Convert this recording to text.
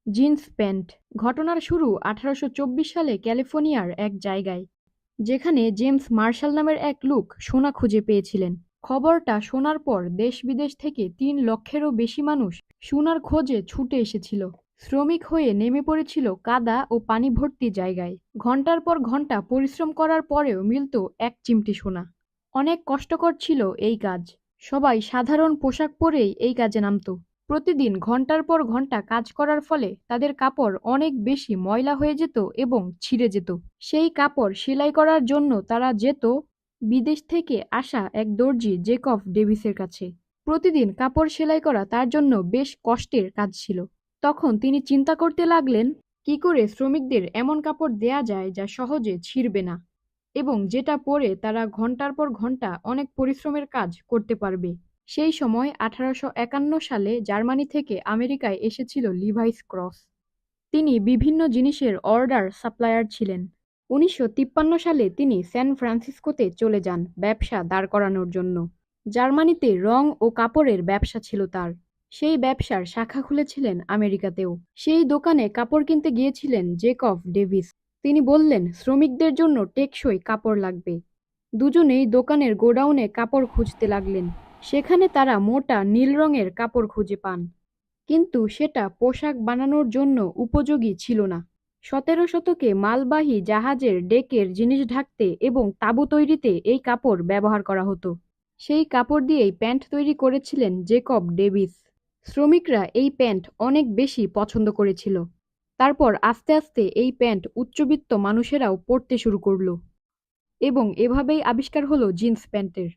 Jeans pant. ঘটনার শুরু 1824 সালে ক্যালিফোর্নিয়ার এক জায়গায়, যেখানে জেমস মার্শাল নামের এক লোক সোনা খুঁজে পেয়েছিলেন। খবরটা শোনার পর দেশ-বিদেশ থেকে 3 লক্ষেরও বেশি মানুষ সোনার খোঁজে ছুটে এসেছিল। শ্রমিক হয়ে নেমে পড়েছিল কাদা ও পানি ভর্তি জায়গায়। ঘন্টার পর ঘন্টা পরিশ্রম করার পরেও মিলত এক চিমটি সোনা। অনেক কষ্টকর ছিল এই কাজ। সবাই সাধারণ পোশাক পরেই এই কাজে নামত। প্রতিদিন ঘন্টার পর ঘন্টা কাজ করার ফলে তাদের কাপড় অনেক বেশি ময়লা হয়ে যেত এবং ছিঁড়ে যেত। সেই কাপড় সেলাই করার জন্য তারা যেত বিদেশ থেকে আসা এক দর্জি জেকব ডেভিসের কাছে। প্রতিদিন কাপড় সেলাই করা তার জন্য বেশ কষ্টের কাজ ছিল। তখন তিনি চিন্তা করতে লাগলেন, কি করে শ্রমিকদের এমন কাপড় দেয়া যায় যা সহজে ছিঁড়বে না এবং যেটা পরে তারা ঘন্টার পর ঘন্টা অনেক পরিশ্রমের কাজ করতে পারবে। সেই সময় 1851 সালে জার্মানি থেকে আমেরিকায় এসেছিল লিভাইস ক্রস। তিনি বিভিন্ন জিনিসের অর্ডার সাপ্লায়ার ছিলেন। 1953 সালে তিনি স্যান ফ্রান্সিসকোতে চলে যান ব্যবসা দাঁড় করানোর জন্য। জার্মানিতে রং ও কাপড়ের ব্যবসা ছিল তার। সেই ব্যবসার শাখা খুলেছিলেন আমেরিকাতেও। সেই দোকানে কাপড় কিনতে গিয়েছিলেন জেকব ডেভিস। তিনি বললেন শ্রমিকদের জন্য টেকসই কাপড় লাগবে। দুজনেই দোকানের গোডাউনে কাপড় খুঁজতে লাগলেন। সেখানে তারা মোটা নীল রঙের কাপড় খুঁজে পান, কিন্তু সেটা পোশাক বানানোর জন্য উপযোগী ছিল না। 17 শতকে মালবাহী জাহাজের ডেকের জিনিস ঢাকতে এবং তাঁবু তৈরিতে এই কাপড় ব্যবহার করা হতো। সেই কাপড় দিয়েই প্যান্ট তৈরি করেছিলেন জেকব ডেভিস। শ্রমিকরা এই প্যান্ট অনেক বেশি পছন্দ করেছিল। তারপর আস্তে আস্তে এই প্যান্ট উচ্চবিত্ত মানুষেরাও পরতে শুরু করল এবং এভাবেই আবিষ্কার হলো জিন্স প্যান্টের।